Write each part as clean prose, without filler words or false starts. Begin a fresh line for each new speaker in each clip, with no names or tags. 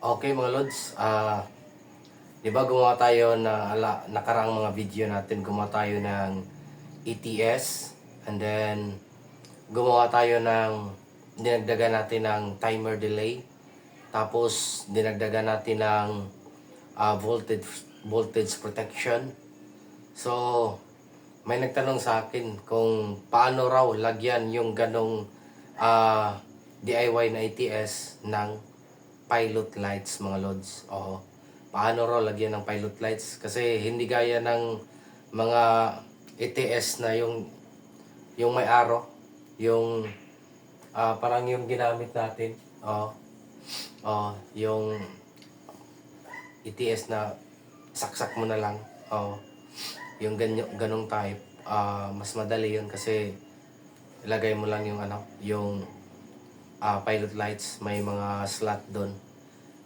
Okay mga Lods, di ba gumawa tayo na nakaraang mga video natin, gumawa tayo ng ETS, and then gumawa tayo ng dinagdagan natin ng timer delay, tapos dinagdagan natin ng voltage protection. So may nagtanong sa akin kung paano raw lagyan yung ganong DIY na ETS ng pilot lights mga Lods. Oo. Paano raw lagyan ng pilot lights? Kasi hindi gaya ng mga ETS na yung may araw, yung parang yung ginamit natin. Oo. Yung ETS na saksak mo na lang. Oo. Yung ganong type, mas madali yun kasi ilagay mo lang yung pilot lights, may mga slot doon.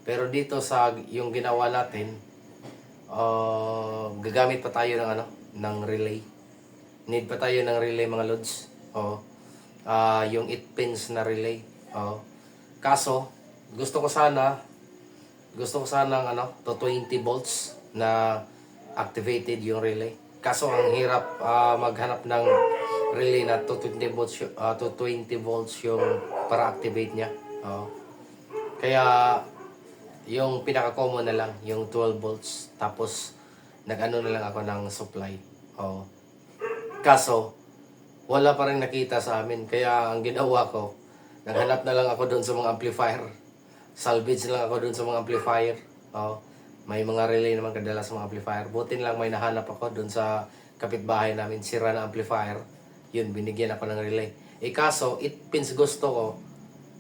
Pero dito sa yung ginawa natin, gagamit pa tayo ng relay. Need pa tayo ng relay mga Lods. Yung 8 pins na relay. Kaso gusto ko sana ng to 20 volts na activated yung relay. Kaso ang hirap maghanap ng relay na to 20 volts yung para activate niya. Kaya yung pinaka-common na lang, yung 12 volts. Tapos nag-ano na lang ako ng supply. Kaso wala pa rin nakita sa amin. Kaya ang ginawa ko, naghanap na lang ako doon sa mga amplifier. Salvage lang ako doon sa mga amplifier. May mga relay naman kadala sa mga amplifier. Buti lang may nahanap ako doon sa kapitbahay namin, sira na amplifier. Yun, binigyan ako ng relay. Kaso, 8 pins gusto ko,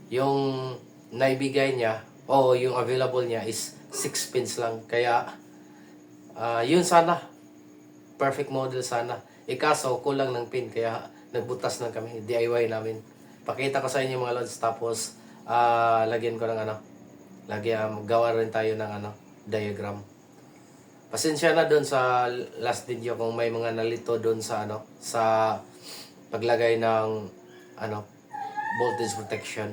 yung naibigay niya, yung available niya is 6 pins lang. Kaya, yun sana. Perfect model sana. Kaso, kulang ng pin. Kaya, nagbutas lang kami. DIY namin. Pakita ko sa inyo mga Lods. Tapos, lagyan ko ng gawa rin tayo ng diagram. Pasensya na doon sa last video kung may mga nalito doon sa sa paglagay ng voltage protection.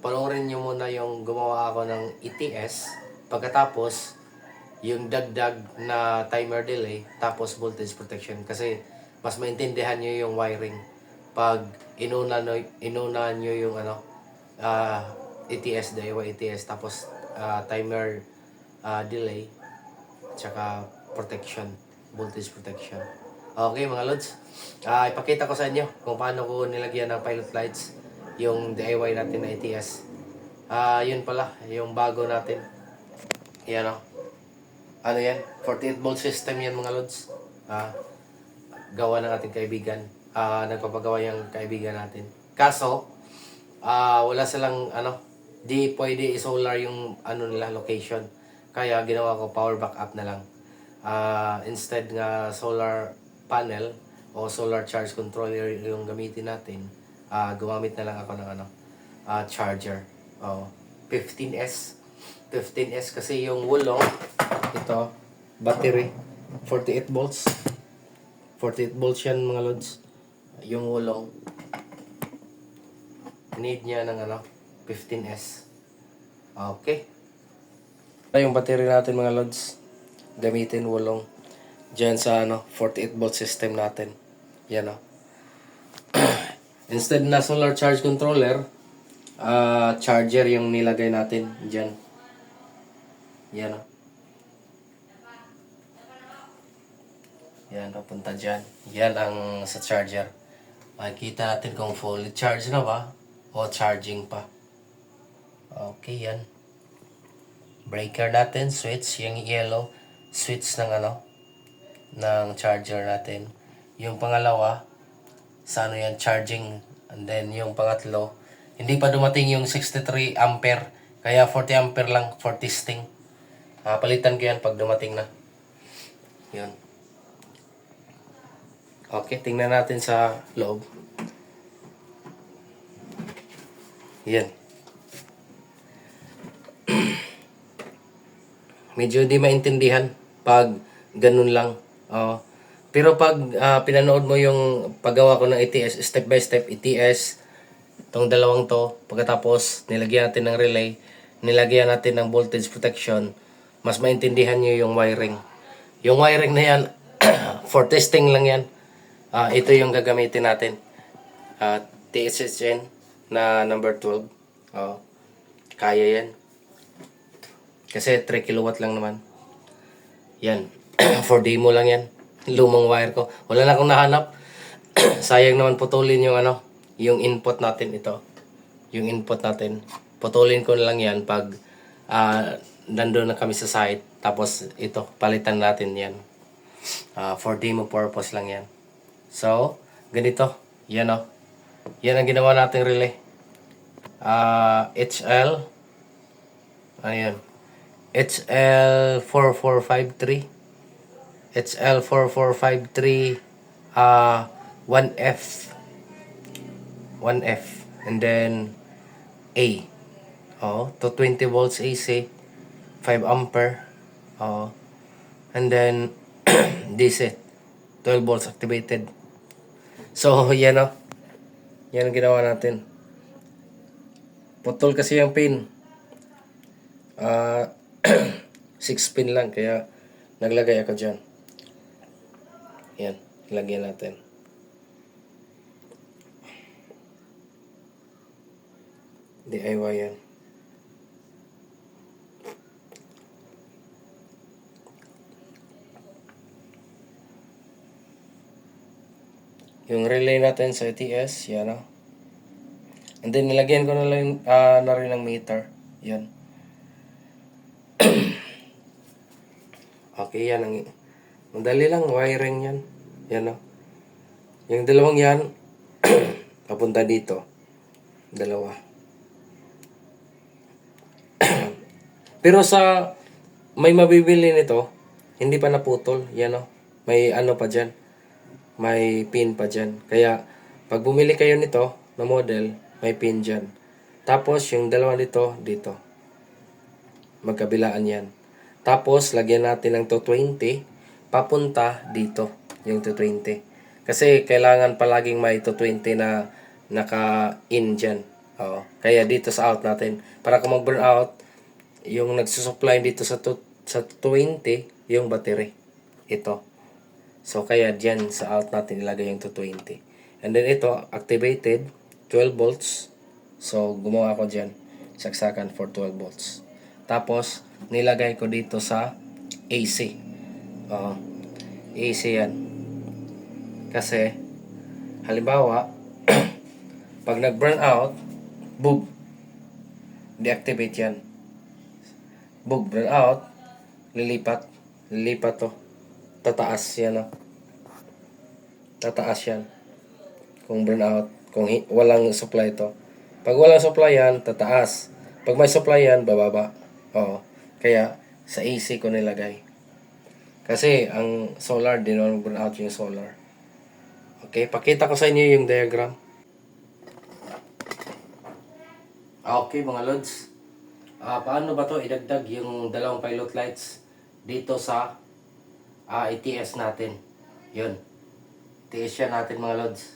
Panoorin nyo muna yung gumawa ako ng ETS. Pagkatapos, yung dagdag na timer delay, tapos voltage protection. Kasi mas maintindihan nyo yung wiring pag inuna nyo yung ETS, DIY ETS, tapos timer delay, tsaka protection, voltage protection. Okay mga Lods, ipakita ko sa inyo kung paano ko nilagyan ng pilot lights yung DIY natin na ETS. Yun pala, yung bago natin. Yan ano yan? 48 volt system yan mga Lods. Gawa ng ating kaibigan. Nagpapagawa yung kaibigan natin. Kaso, wala silang di pwede i-solar yung nila location. Kaya ginawa ko power backup na lang. Instead nga solar panel o solar charge controller yung gamitin natin, gumamit na lang ako ng charger. 15S kasi yung wulong ito battery 48 volts yan mga Lods. Yung wulong need niya ng 15S. Okay. Yung battery natin mga Lods, gamitin wulong dyan sa 48 volt system natin. Yan Instead na solar charge controller, charger yung nilagay natin dyan. Yan Yan, papunta dyan. Yan ang sa charger. Makikita natin kung fully charged na ba o charging pa. Okay, yan. Breaker natin, switch, yung yellow, switch ng ng charger natin. Yung pangalawa, sa yan, charging. And then yung pangatlo, hindi pa dumating yung 63 ampere. Kaya 40 ampere lang for testing. Palitan ko yan pag dumating na. Yun. Okay, tingnan natin sa loob. Yan. Medyo di maintindihan pag ganun lang. Pero pag pinanood mo yung paggawa ko ng ETS, step by step ETS, Itong dalawang to, pagkatapos nilagyan natin ng relay, nilagyan natin ng voltage protection, mas maintindihan nyo yung wiring. Yung wiring na yan, for testing lang yan. Ito yung gagamitin natin. TSSN na number 12. Kaya yan. Kasi 3 kilowatt lang naman. Yan. For demo lang yan. Lumang wire ko. Wala na akong nahanap. Sayang naman putulin yung yung input natin ito. Yung input natin. Putulin ko na lang yan pag nandun na kami sa site. Tapos ito, palitan natin yan. For demo purpose lang yan. So, ganito. Yan Yan ang ginawa nating relay. HL. Ayan. HL4453. HL4453 1F. 1F. And then A. To 20 volts AC. 5 ampere. And then DC. 12 volts activated. So, yan Yan ang ginawa natin. Putol kasi yung pin. 6 pin lang. Kaya naglagay ako dyan. Yan. Lagyan natin. DIY yan. Yung relay natin sa ATS, yan And then nilagyan ko na rin ng meter. Yan. Okay, yan madali lang wiring yan. Yan Yung dalawang yan papunta dito. Dalawa. Pero sa may mabibili nito, hindi pa naputol. Yan May pa dyan. May pin pa dyan. Kaya, pag bumili kayo nito na model, may pin dyan. Tapos, yung dalawa dito. Magkabilaan yan. Tapos, lagyan natin ng 220 papunta dito. Yung 220. Kasi, kailangan palaging may 220 na naka-in dyan. Kaya, dito sa out natin. Para kung mag-burn out, yung nagsusupply dito sa 220, yung battery. Ito. So, kaya dyan sa out natin ilagay yung 220. And then ito, activated, 12 volts. So, gumawa ko dyan. Saksakan for 12 volts. Tapos, nilagay ko dito sa AC. AC yan. Kasi, halimbawa, pag nag-burn out, boom, deactivate yan. Boom, burn out, lilipat to. Tataas yan Tataas yan. Kung burnout. Kung walang supply to. Pag walang supply yan, tataas. Pag may supply yan, bababa. Kaya, sa AC ko nilagay. Kasi, ang solar, di naman burnout yung solar. Okay, pakita ko sa inyo yung diagram. Okay, mga lods. Paano ba to idagdag yung dalawang pilot lights dito sa ATS natin? Yun. ATS yan natin, mga lods.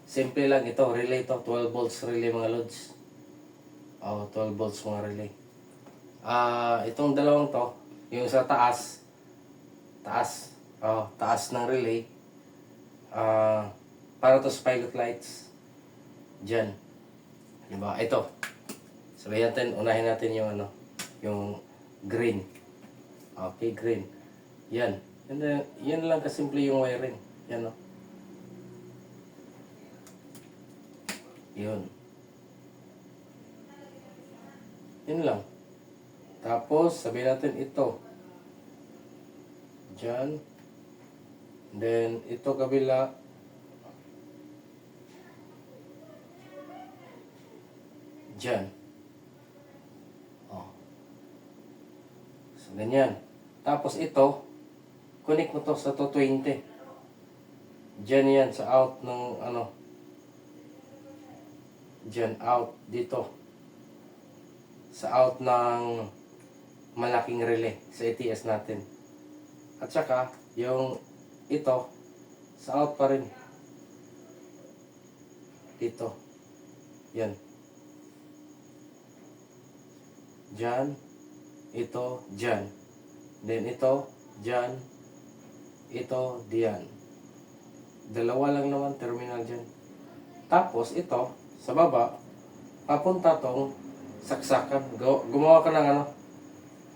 Simple lang ito. Relay to. 12 volts relay, mga lods. 12 volts mga relay. Itong dalawang to, yung sa taas. Taas ng relay. Para to sa pilot lights. Diyan. Diba? Ito. Sabihin natin, unahin natin yung yung green. Okay, green. Yan. And then, yan lang kasimple yung wiring. Yan Yun. Yun lang. Tapos, sabihin natin ito. Diyan. Then, ito kabila. Diyan. So, ganyan. Tapos ito, connect mo to sa 220. Diyan yan, sa out ng Diyan, out, dito. Sa out ng malaking relay sa ATS natin. At saka, yung ito, sa out pa rin. Dito. Yan. Diyan. Ito, diyan. Then ito, diyan. Ito, diyan. Dalawa lang naman terminal diyan. Tapos ito, sa baba, papunta tong saksakan. Gumawa ka ng ano,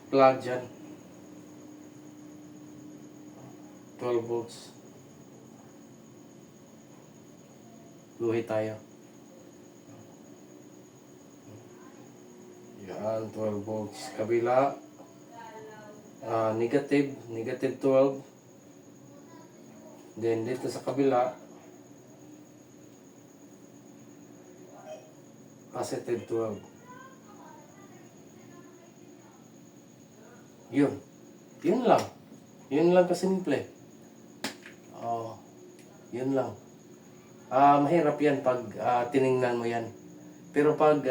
plug dyan. 12 volts. Guhit tayo. Yan, 12 volts. Kabila, negative 12. Then dito sa kabila, positive 12. Yun. Yun lang. Yun lang kasimple. Oh, yun lang. Mahirap yan pag tiningnan mo yan. Pero pag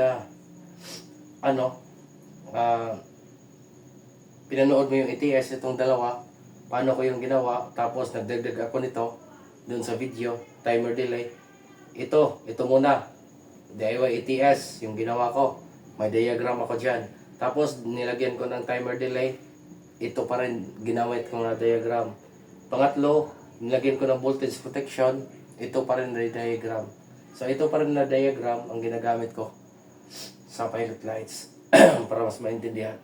pinanood mo yung ETS itong dalawa, paano ko yung ginawa, tapos nagdagdag ako nito dun sa video, timer delay. Ito muna. DIY ETS, yung ginawa ko. May diagram ako dyan. Tapos nilagyan ko ng timer delay. Ito pa rin ginamit ko na diagram. Pangatlo, nilagyan ko ng voltage protection. Ito pa rin na diagram. So ito pa rin na diagram ang ginagamit ko sa pilot lights para mas maintindihan.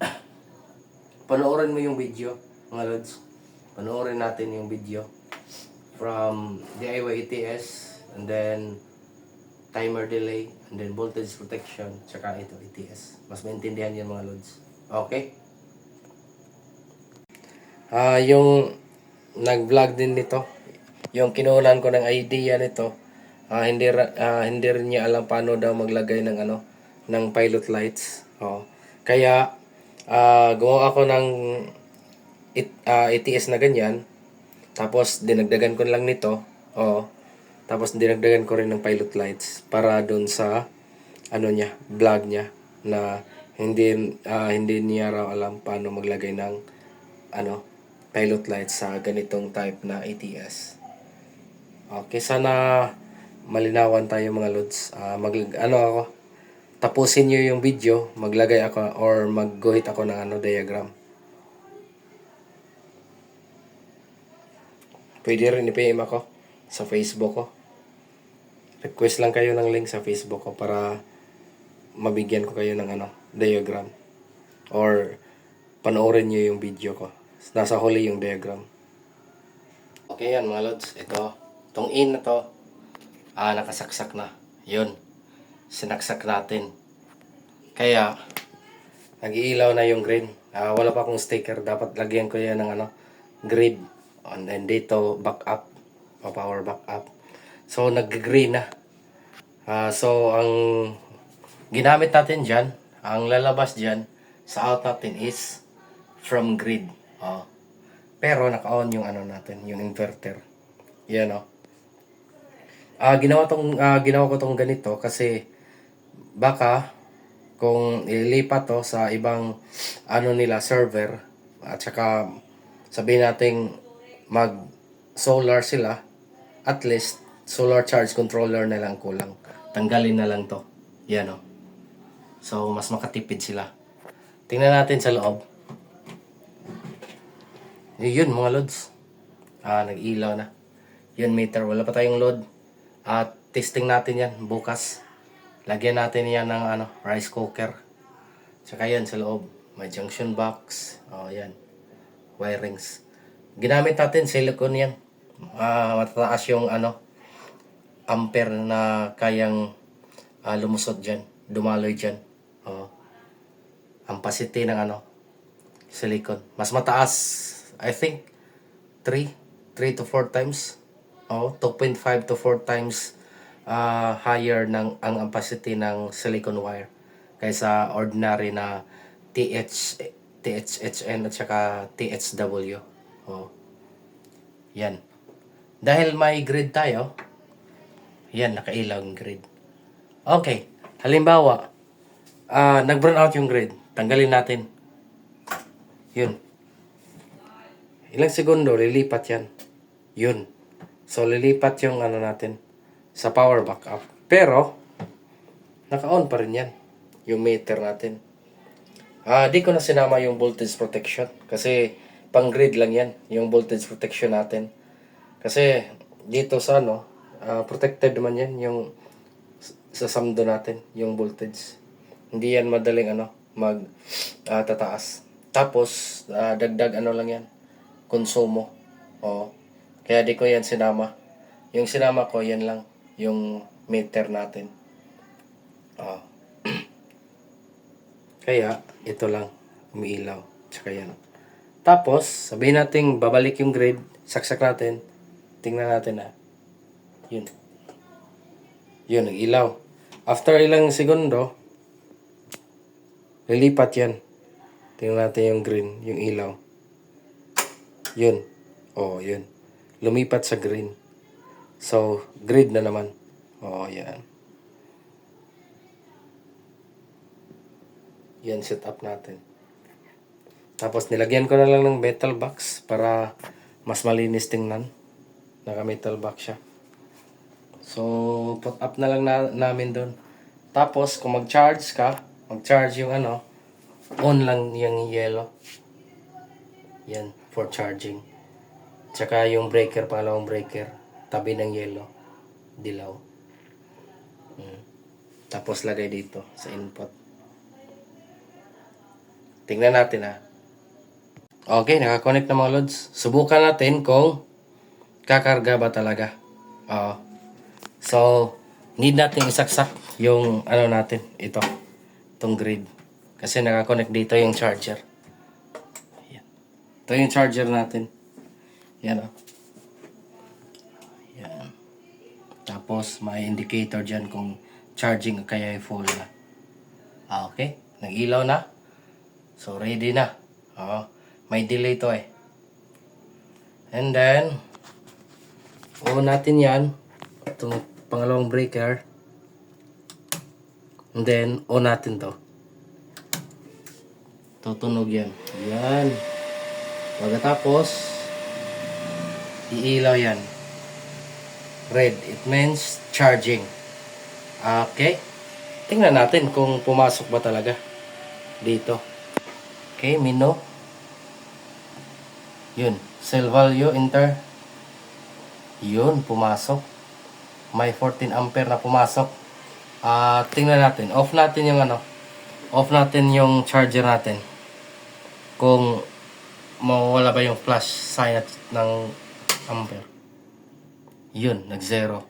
Panoorin mo yung video, mga lods. Panoorin natin yung video from DIY ETS, and then timer delay, and then voltage protection, tsaka ito ETS. Mas maintindihan yan, mga lods. Okay? Yung nag-vlog din nito, yung kinunan ko ng idea nito, hindi rin niya alam paano daw maglagay ng ng pilot lights. Kaya gumawa ako ng ETS na ganyan, tapos dinagdagan ko lang nito. Tapos dinagdagan ko rin ng pilot lights para doon sa vlog niya na hindi niya raw alam paano maglagay ng pilot lights sa ganitong type na ETS. Okay, sana malinawan tayo, mga lods. Tapusin niyo yung video, maglagay ako or magguhit ako ng diagram. Pwede rin i-PM ako sa Facebook ko. Request lang kayo ng link sa Facebook ko para mabigyan ko kayo ng diagram. Or panoorin niyo yung video ko. Nasa huli yung diagram. Okay yan, mga lods. Itong in na to, nakasaksak na. Yun. Sinaksak natin. Kaya, nag-iilaw na yung green. Wala pa akong sticker. Dapat lagyan ko yan ng grid. And then dito, back up. Power back up. So, nag-green na. So, ang ginamit natin dyan, ang lalabas dyan, sa out natin is from grid. Pero, naka-on yung natin, yung inverter. Yan, ginawa ko tong ganito kasi baka kung ililipat to sa ibang server, at saka sabihin natin mag solar sila, at least solar charge controller na lang kulang, tanggalin na lang to. Yan so mas makatipid sila. Tingnan natin sa loob. Yun, mga loads, nag-ilaw na yun meter. Wala pa tayong load. At testing natin yan bukas. Lagyan natin yan ng rice cooker. Tsaka yan sa loob, may junction box. Yan, wirings. Ginamit natin silicone yan. Matataas yung ampere na kayang lumusot dyan, dumaloy dyan. Ampacity ng silicone. Mas mataas, I think 3 to 4 times. 2.5 to 4 times higher ang ampacity ng silicone wire kaysa ordinary na THHN at saka THW. Yan. Dahil may grid tayo, yan, nakailaw yung grid. Okay, halimbawa, nag-burn out yung grid. Tanggalin natin. Yun. Ilang segundo, lilipat yan. Yun. So, lilipat yung natin sa power backup. Pero, Naka-on pa rin yan. Yung meter natin. Di ko na sinama yung voltage protection. Kasi pang grid lang yan. Yung voltage protection natin. Kasi dito sa protected naman yan. Yung sa samdo natin. Yung voltage. Hindi yan madaling tataas. Tapos dagdag lang yan. Konsumo. Oo. Kaya di ko yan sinama. Yung sinama ko yan lang. Yung meter natin. Kaya, ito lang, umiilaw. Tsaka yan. Tapos, sabihin natin, babalik yung grid, saksak natin, tingnan natin Yun. Yun, nag-ilaw. After ilang segundo, lilipat yan. Tingnan natin yung green, yung ilaw. Yun. Yun. Lumipat sa green. So, grid na naman. Yan. Yan, set up natin. Tapos, nilagyan ko na lang ng metal box para mas malinis tingnan. Naka-metal box siya. So, put up na lang namin doon. Tapos, kung mag-charge ka, mag-charge yung on lang yung yellow. Yan, for charging. Tsaka yung breaker, pangalawang breaker, tabi ng yellow. Dilaw. Tapos, lagay dito sa input. Tingnan natin Okay, nakakonect na mga lods. Subukan natin kung kakarga ba talaga. So, need natin isaksak yung natin. Itong grid. Kasi nakakonect dito yung charger. Ayan. Ito yung charger natin. Yan Yan. Tapos, may indicator dyan kung charging kaya full na. Okay, nag-ilaw na. So, ready na. May delay to And then, on natin yan. Itong pangalawang breaker. And then, on natin to. Tutunog yan. Yan. Pagkatapos, iilaw yan. Red. It means charging. Okay. Tingnan natin kung pumasok ba talaga dito. Okay, mino. Yun. Cell value, enter. Yun, pumasok. May 14 ampere na pumasok. Tingnan natin. Off natin yung Off natin yung charger natin. Kung mawala ba yung flash sign ng ampere. Yun, nag-zero.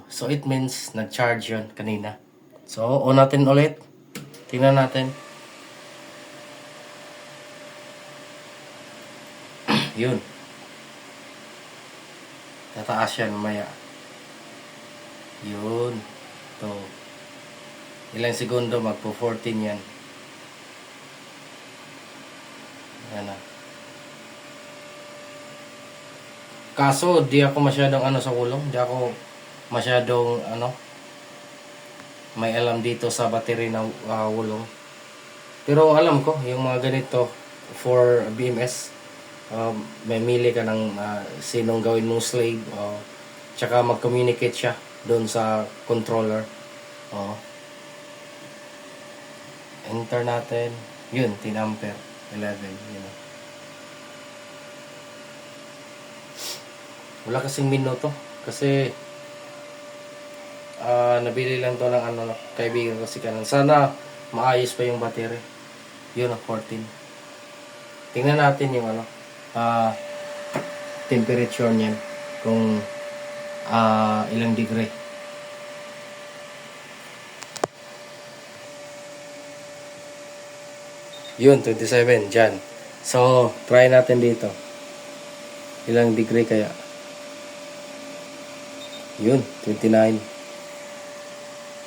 So it means nag-charge yun kanina. So, on natin ulit. Tingnan natin. Yun. Tataas yan mamaya. Yun. Ito. Ilang segundo magpo 14 yan. Yan Kaso, di ako masyadong sa kulong. Di ako masyadong may alam dito sa battery ng wulong. Pero alam ko, yung mga ganito for BMS, may mili ka ng sinong gawin mong slave. Tsaka mag-communicate siya doon sa controller. Enter natin. Yun, 10 ampere. 11. Wala kasing minuto. Kasi nabili lang to ng kaibigan ko si Canon. Sana maayos pa yung battery. Yun, 14. Tingnan natin yung temperature niyan. Kung ilang degree. Yun, 27. Dyan. So, try natin dito. Ilang degree kaya? Yun, 29.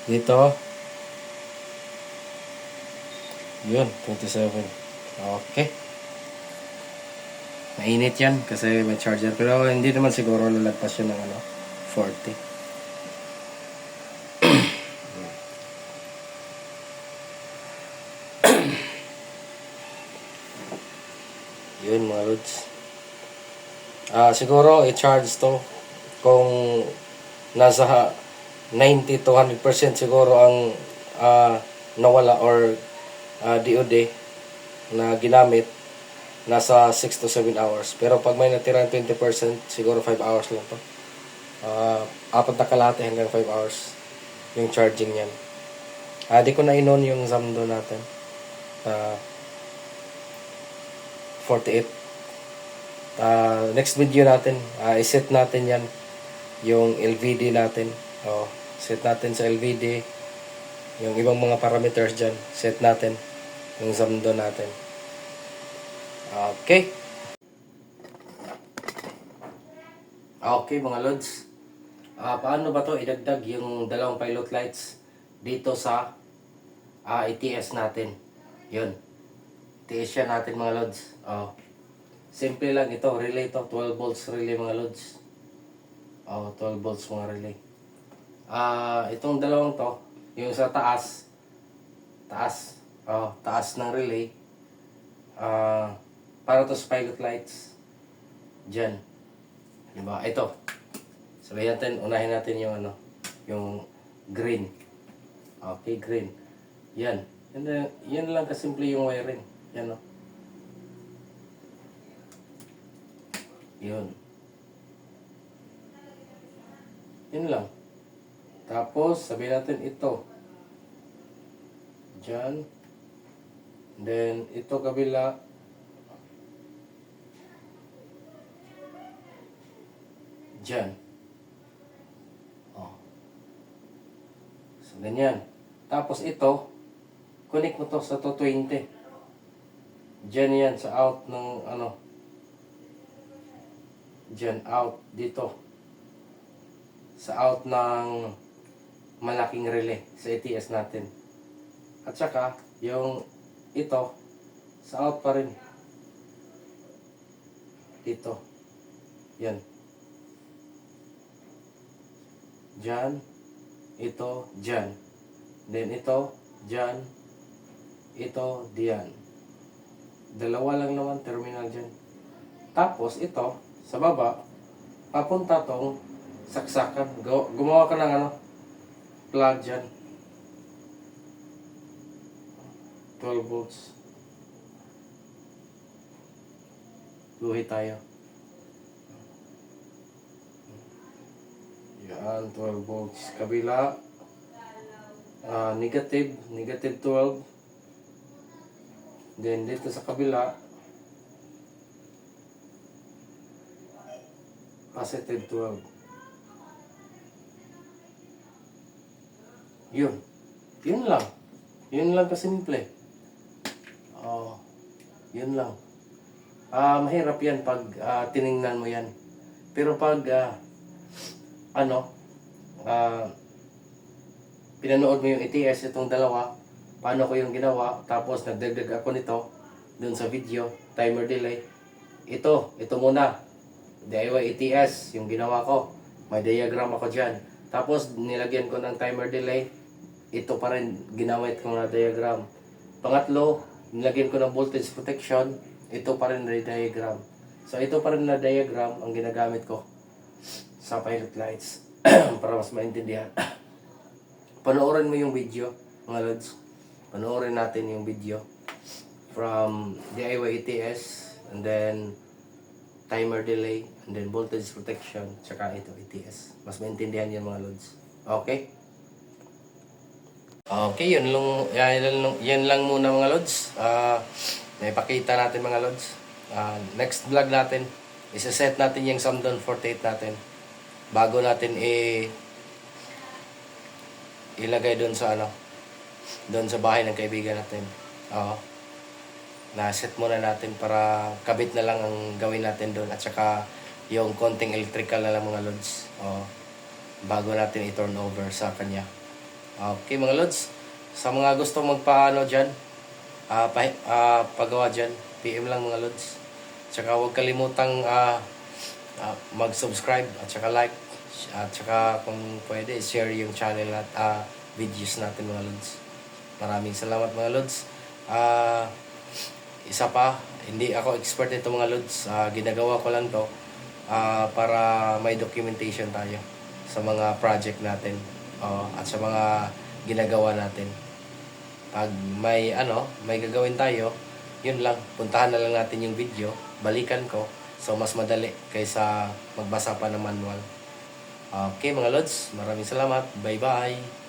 Dito. Yun, 27. Okay. Mainit yan kasi may charger. Pero hindi naman siguro lalagpas yun ng 40. Yun mga lods. Siguro i-charge to kung nasa 90 to 100% siguro ang nawala or DOD na ginamit, nasa 6 to 7 hours. Pero pag may natirang 20%, siguro 5 hours lang to. Apat na kalahati hanggang 5 hours yung charging yan. Di ko na inon yung Zamdo natin. 48. Next video natin, iset natin yan yung LVD natin. Set natin sa LVD yung ibang mga parameters dyan. Set natin yung Zamdo natin. Okay. Okay mga lods. Paano ba to idagdag yung dalawang pilot lights dito sa ETS natin? Yun. ETS yan natin mga lods. Simple lang ito. Relay to. 12 volts relay mga lods. 12 volts mga relay. Itong dalawang to, yung sa taas ng relay, para to sa pilot lights dyan, diba? Ito, sabihin natin, unahin natin yung yung green. Okay, green. Yan lang kasimple yung wiring. Yan yun lang. Tapos sabihin natin ito dyan, then ito kabila dyan. So ganyan. Tapos ito, connect mo to sa 220 dyan, yan sa out ng dyan, out dito sa out ng malaking relay sa ATS natin. At saka yung ito sa out pa rin dito, yan dyan, ito dyan, then ito dyan, ito diyan. Dalawa lang naman terminal dyan. Tapos ito sa baba, papunta tong saksakan. Gumawa ka ng plug dyan. 12 volts. Luhi tayo. Yan, 12 volts. Kabila, negative 12. Then dito sa kabila, positive 12. Yun lang. Yun lang kasimple. Yun lang. Mahirap yan pag tiningnan mo yan. Pero pag pinanood mo yung ETS itong dalawa, paano ko yung ginawa, tapos nagdagdag ako nito dun sa video, timer delay. Ito muna, DIY ETS, yung ginawa ko. May diagram ako dyan. Tapos nilagyan ko ng timer delay. Ito pa rin ginamit ko na diagram. Pangatlo, nilagyan ko ng voltage protection. Ito pa rin na diagram. So ito pa rin na diagram ang ginagamit ko sa pilot lights para mas maintindihan. Panoorin mo yung video mga lods. Panoorin natin yung video from DIY ETS, and then timer delay, and then voltage protection, tsaka ito ETS. Mas maintindihan yan mga lods. Okay? Okay, yan lang muna mga lods. May pakita natin mga lods. Next vlog natin, isa-set natin yung Samdon 48 natin bago natin ilagay doon sa doon sa bahay ng kaibigan natin. Na-set muna natin para kabit na lang ang gawin natin doon, at saka yung konting electrical na lang mga lods. Bago natin i-turn over sa kanya. Okay mga lods, sa mga gusto magpaano dyan, pagawa dyan, PM lang mga lods. Tsaka huwag kalimutang mag-subscribe at saka like, at saka kung pwede share yung channel at videos natin mga lods. Maraming salamat mga lods. Isa pa, hindi ako expert nito mga lods. Ginagawa ko lang to para may documentation tayo sa mga project natin. At sa mga ginagawa natin. Pag may may gagawin tayo, yun lang, puntahan na lang natin yung video, balikan ko. So mas madali kaysa magbasa pa ng manual. Okay mga lods, maraming salamat. Bye bye.